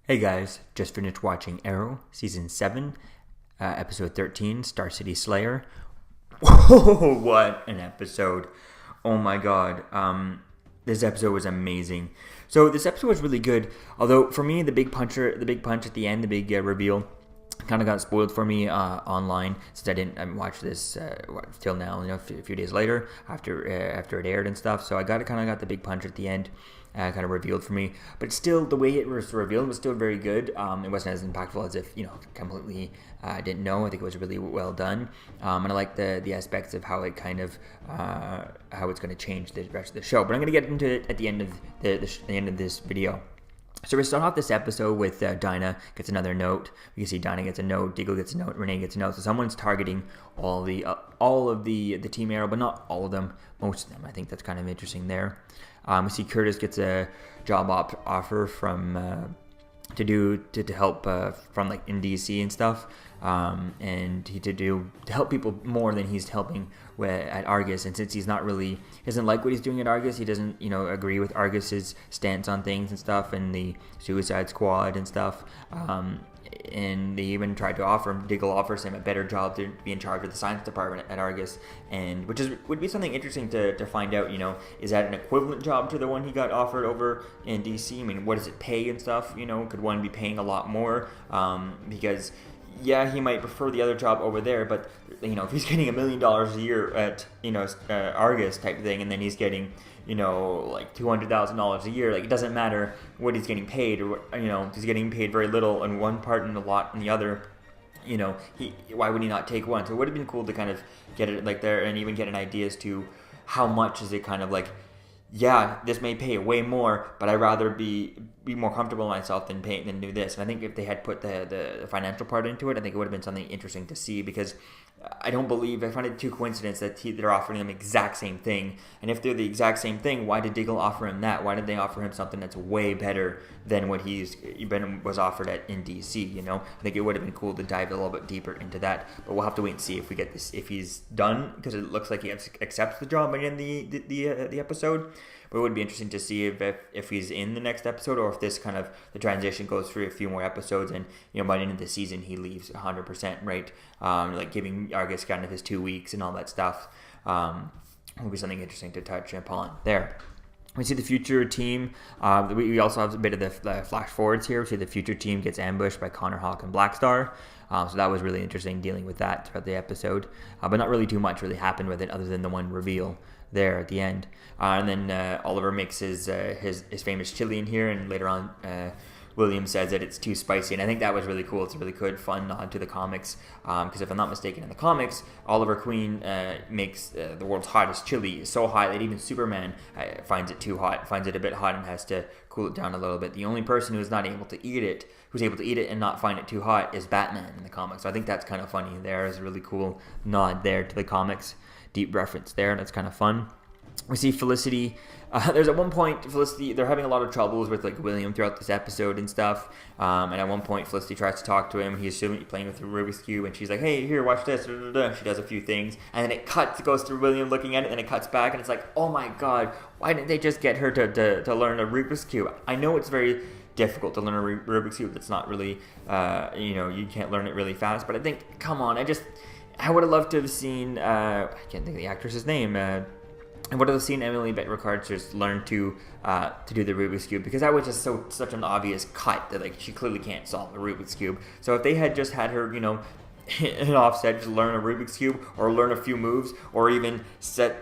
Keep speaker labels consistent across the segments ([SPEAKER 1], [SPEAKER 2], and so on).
[SPEAKER 1] Hey guys, just finished watching Arrow, Season 7, Episode 13, Star City Slayer. Whoa, what an episode. Oh my god. This episode was amazing. So this episode was really good, although for me, the big punch at the end, the big reveal, kind of got spoiled for me online since I didn't watch this till now, a few days later after it aired and stuff. So I kind of got the big punch at the end. Kind of revealed for me, but still the way it was revealed was still very good. It wasn't as impactful as if completely didn't know. I think it was really well done, and I like the aspects of how it kind of how it's going to change the rest of the show. But I'm going to get into it at the end of the end of this video. So we start off this episode with Dinah gets another note. You can see Dinah gets a note, Diggle gets a note, Renee gets a note. So someone's targeting all of the Team Arrow, but not all of them, most of them. I think that's kind of interesting there. We see Curtis gets a job offer from to help from like in DC and stuff, and to help people more than he's helping at Argus. And since he doesn't like what he's doing at Argus, he doesn't agree with Argus's stance on things and stuff, and the Suicide Squad and stuff. And they even tried to Diggle offers him a better job to be in charge of the science department at Argus, and would be something interesting to find out. Is that an equivalent job to the one he got offered over in DC? I mean, what does it pay and stuff? Could one be paying a lot more? Because yeah, he might prefer the other job over there, but if he's getting $1 million a year at Argus type thing, and then he's getting like $200,000 a year, like it doesn't matter what he's getting paid, or he's getting paid very little in one part and a lot in the other. Why would he not take one? So it would have been cool to kind of get it like there, and even get an idea as to how much is it kind of like. Yeah, this may pay way more, but I'd rather be more comfortable in myself than do this. And I think if they had put the financial part into it, I think it would have been something interesting to see, because I find it too coincidence that they're offering them the exact same thing. And if they're the exact same thing, why did Diggle offer him that? Why did they offer him something that's way better than what was offered in DC? I think it would have been cool to dive a little bit deeper into that. But we'll have to wait and see if we get this, if he's done, because it looks like he accepts the job by the end of the episode. But it would be interesting to see if he's in the next episode, or if this kind of the transition goes through a few more episodes, and by the end of the season he leaves 100%, right? Like giving Argus kind of his 2 weeks and all that stuff. Will be something interesting to touch upon there. We see the future team. We also have a bit of the flash forwards here. We see the future team gets ambushed by Connor, Hawk, and Blackstar. So that was really interesting dealing with that throughout the episode. But not really too much really happened with it other than the one reveal there at the end. And then Oliver makes his famous chili in here, and later on William says that it's too spicy, and I think that was really cool. It's a really good, fun nod to the comics, because if I'm not mistaken, in the comics, Oliver Queen makes the world's hottest chili so hot that even Superman finds it too hot, finds it a bit hot, and has to cool it down a little bit. The only person who's able to eat it and not find it too hot is Batman in the comics. So I think that's kind of funny. There is a really cool nod there to the comics, deep reference there, and it's kind of fun. We see Felicity. There's at one point Felicity, they're having a lot of troubles with like William throughout this episode and stuff. And at one point Felicity tries to talk to him. He's playing with the Rubik's Cube, and she's like, "Hey, here, watch this." She does a few things, and then it goes through William looking at it, and it cuts back, and it's like, oh my god, why didn't they just get her to learn a Rubik's Cube? I know it's very difficult to learn a Rubik's Cube. It's not really, you can't learn it really fast. But I think, come on, I would have loved to have seen. I can't think of the actress's name. I would have seen Emily Ricard just learn to do the Rubik's Cube, because that was just such an obvious cut that like she clearly can't solve the Rubik's Cube. So if they had just had her, an offset, just learn a Rubik's Cube, or learn a few moves, or even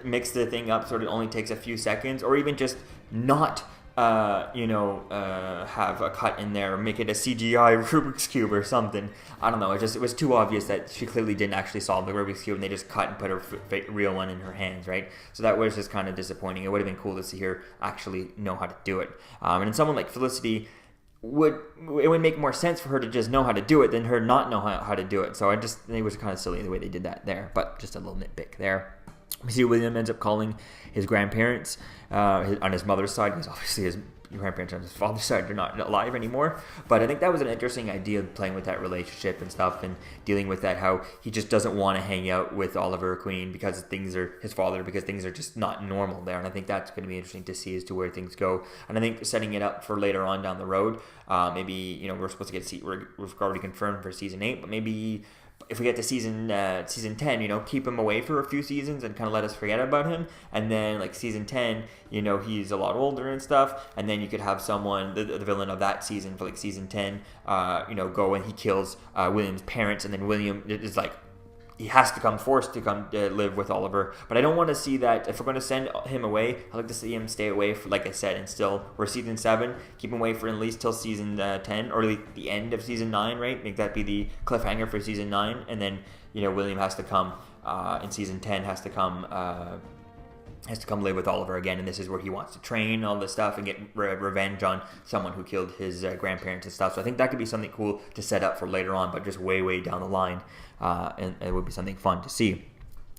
[SPEAKER 1] mix the thing up so it only takes a few seconds, or even just not have a cut in there, or make it a CGI Rubik's Cube or something. I don't know. It was too obvious that she clearly didn't actually solve the Rubik's Cube, and they just cut and put her real one in her hands, right? So that was just kind of disappointing. It would have been cool to see her actually know how to do it. And in someone like Felicity, it would make more sense for her to just know how to do it than her not know how to do it. So I think it was kind of silly the way they did that there, but just a little nitpick there. We see William ends up calling his grandparents on his mother's side, because obviously grandparents on his father's side are not alive anymore. But I think that was an interesting idea, playing with that relationship and stuff, and dealing with that, how he just doesn't want to hang out with Oliver Queen because things are just not normal there. And I think that's going to be interesting to see as to where things go. And I think setting it up for later on down the road, maybe, we're supposed to get we've already confirmed for season 8, but maybe if we get to season 10, keep him away for a few seasons and kind of let us forget about him. And then like season 10, he's a lot older and stuff. And then you could have someone, the villain of that season for like season 10, go and he kills William's parents. And then William is like, he has to come, forced to come live with Oliver. But I don't want to see that. If we're going to send him away, I'd like to see him stay away for, like I said, and still, we're season 7, keep him away for at least till season 10, or the end of season 9, right? Make that be the cliffhanger for season 9. And then, William has to come, in season 10, has to come live with Oliver again, and this is where he wants to train all this stuff and get revenge on someone who killed his grandparents and stuff. So I think that could be something cool to set up for later on, but just way down the line, and it would be something fun to see.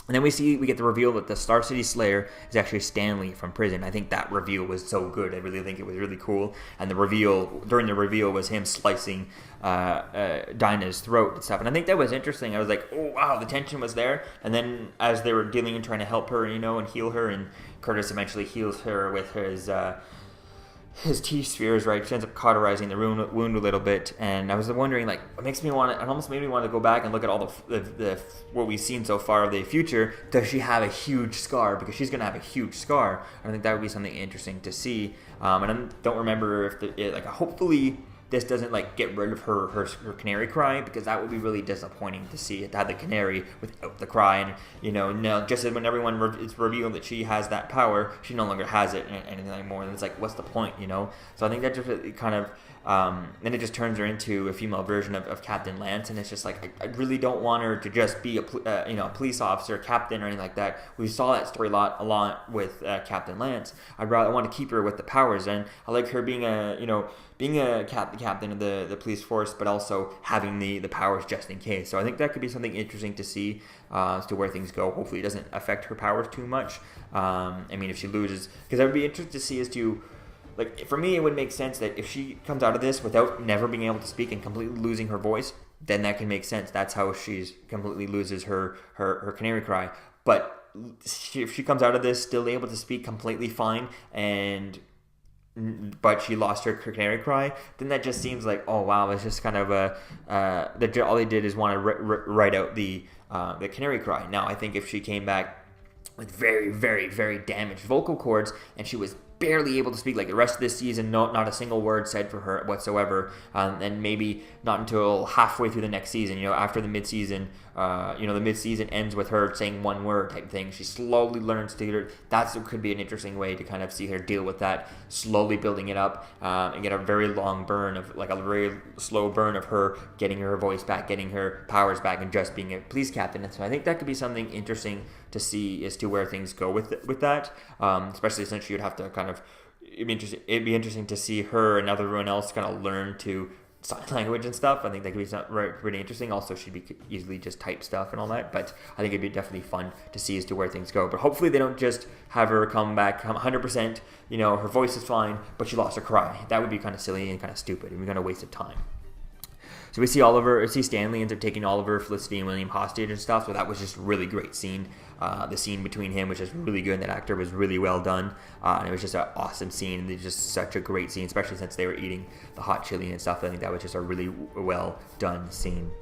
[SPEAKER 1] And then we get the reveal that the Star City Slayer is actually Stanley from prison. I think that reveal was so good. I really think it was really cool. And during the reveal was him slicing Dinah's throat and stuff. And I think that was interesting. I was like, oh wow, the tension was there. And then as they were dealing and trying to help her, and heal her, and Curtis eventually heals her with his T-spheres, right? She ends up cauterizing the wound a little bit, and I was wondering, like, it almost made me want to go back and look at all the what we've seen so far of the future. Does she have a huge scar? Because she's going to have a huge scar. I think that would be something interesting to see. And I don't remember if hopefully this doesn't like get rid of her canary cry, because that would be really disappointing to see it, to have the canary without the cry. And now just as when everyone it's revealed that she has that power, she no longer has it anything anymore, and it's like, what's the point? So I think that just kind of then it just turns her into a female version of Captain Lance, and it's just like, I really don't want her to just be a police officer, captain, or anything like that. We saw that story a lot with Captain Lance. I want to keep her with the powers, and I like her being the captain of the police force, but also having the powers just in case. So I think that could be something interesting to see as to where things go. Hopefully it doesn't affect her powers too much. If she loses, because I would be interested to see as to, like, for me, it would make sense that if she comes out of this without never being able to speak and completely losing her voice, then that can make sense. That's how she's completely loses her canary cry. But if she comes out of this still able to speak completely fine, but she lost her canary cry, then that just seems like, oh wow, it's just kind of all they did is want to write out the canary cry. Now I think if she came back with very, very, very damaged vocal cords, and she was barely able to speak, like the rest of this season, not a single word said for her whatsoever, and maybe not until halfway through the next season, after the mid-season, the mid-season ends with her saying one word type thing. She slowly learns to, that could be an interesting way to kind of see her deal with that, slowly building it up, and get a very long burn of, like a very slow burn of her getting her voice back, getting her powers back, and just being a police captain. And so I think that could be something interesting to see as to where things go with that, especially since she would have to kind of, it'd be interesting to see her and everyone else kind of learn to sign language and stuff. I think that could be really interesting. Also, she'd be easily just type stuff and all that, but I think it'd be definitely fun to see as to where things go. But hopefully they don't just have her come back 100%, her voice is fine, but she lost her cry. That would be kind of silly and kind of stupid, and we're going to waste of time. So we see Stanley ends up taking Oliver, Felicity, and William hostage and stuff. So that was just a really great scene. The scene between him was just really good. That actor was really well done. And it was just an awesome scene. And it was just such a great scene, especially since they were eating the hot chili and stuff. I think that was just a really well done scene.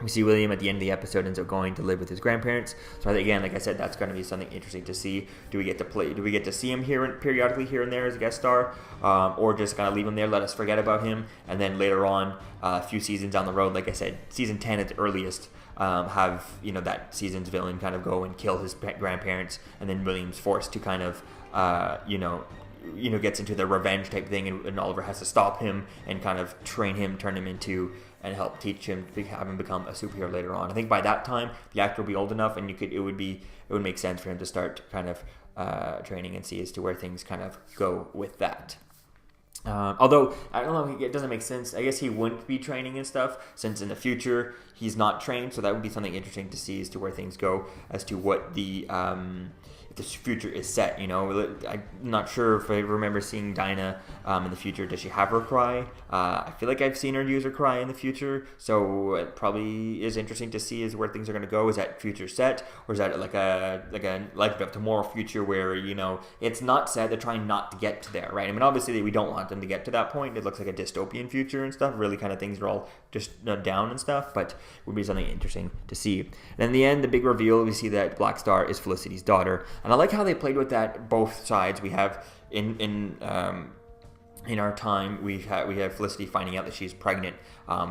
[SPEAKER 1] We see William at the end of the episode ends up going to live with his grandparents. So again, like I said, that's going to be something interesting to see. Do we get to see him periodically here and there as a guest star, or just kind of leave him there, let us forget about him, and then later on, a few seasons down the road, like I said, season 10 at the earliest, have that season's villain kind of go and kill his grandparents, and then William's forced to kind of gets into the revenge type thing, and Oliver has to stop him and kind of train him, turn him into, and help teach him to have him become a superhero later on. I think by that time the actor will be old enough, and it would make sense for him to start kind of training and see as to where things kind of go with that. Although I don't know, it doesn't make sense. I guess he wouldn't be training and stuff, since in the future he's not trained. So that would be something interesting to see as to where things go, as to what the the future is set. You know, I'm not sure if I remember seeing Dinah in the future. Does she have her cry? I feel like I've seen her use her cry in the future, so it probably is interesting to see is where things are going to go. Is that future set, or is that like a tomorrow future where, you know, it's not set? They're trying not to get to there, right? I mean, obviously we don't want them to get to that point. It looks like a dystopian future and stuff. Really, kind of things are all just down and stuff, but it would be something interesting to see. And in the end, the big reveal, we see that Black Star is Felicity's daughter, and I like how they played with that both sides. We have in our time, we have Felicity finding out that she's pregnant,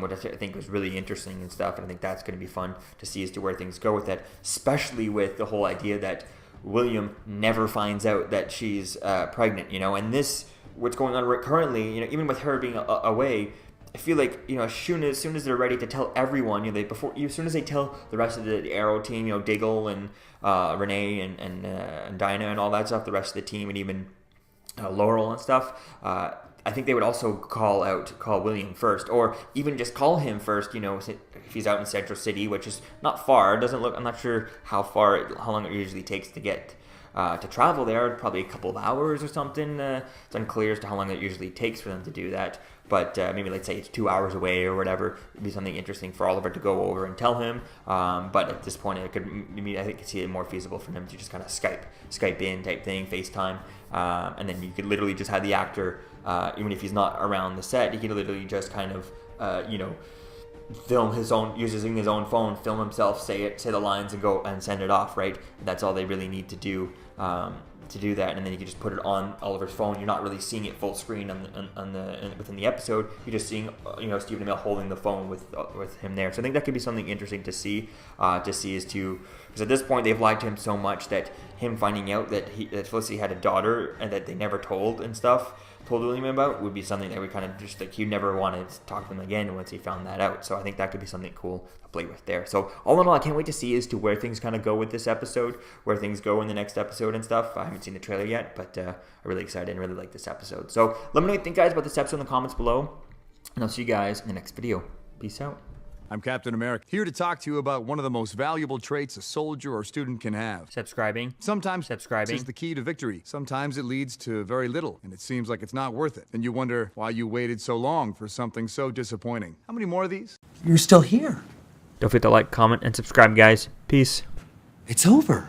[SPEAKER 1] which I think was really interesting and stuff. And I think that's going to be fun to see as to where things go with that, especially with the whole idea that William never finds out that she's pregnant, you know. And this, what's going on currently, you know, even with her being away, I feel like, you know, as soon as they're ready to tell everyone, you know, as soon as they tell the rest of the Arrow team, you know, Diggle and Renee and Dinah and all that stuff, the rest of the team, and even Laurel and stuff, I think they would also call William first, or even just call him first, you know, if he's out in Central City, which is not far. It doesn't look, I'm not sure how long it usually takes to get to travel there. Probably a couple of hours or something. It's unclear as to how long it usually takes for them to do that. But maybe let's say it's 2 hours away or whatever. It'd be something interesting for Oliver to go over and tell him. But at this point, I could see it more feasible for him to just kind of Skype in type thing, FaceTime, and then you could literally just have the actor, even if he's not around the set, he could literally just kind of, you know, film using his own phone, film himself, say the lines, and go and send it off, right? That's all they really need to do to do that, and then you can just put it on Oliver's phone. You're not really seeing it full screen within the episode. You're just seeing, you know, Stephen Amell holding the phone with him there. So I think that could be something interesting to see because at this point they've lied to him so much that him finding out that Felicity had a daughter and that they never told William about would be something that we kind of just like, he'd never want to talk to them again once he found that out. So I think that could be something cool to play with there. So all in all, I can't wait to see as to where things kind of go with this episode, where things go in the next episode and stuff. I haven't seen the trailer yet, but I'm really excited and really like this episode. So let me know what you think, guys, about this episode in the comments below, and I'll see you guys in the next video. Peace out.
[SPEAKER 2] I'm Captain America, here to talk to you about one of the most valuable traits a soldier or student can have.
[SPEAKER 1] Sometimes
[SPEAKER 2] subscribing is the key to victory. Sometimes it leads to very little, and it seems like it's not worth it. And you wonder why you waited so long for something so disappointing. How many more of these?
[SPEAKER 3] You're still here.
[SPEAKER 1] Don't forget to like, comment, and subscribe, guys. Peace.
[SPEAKER 3] It's over.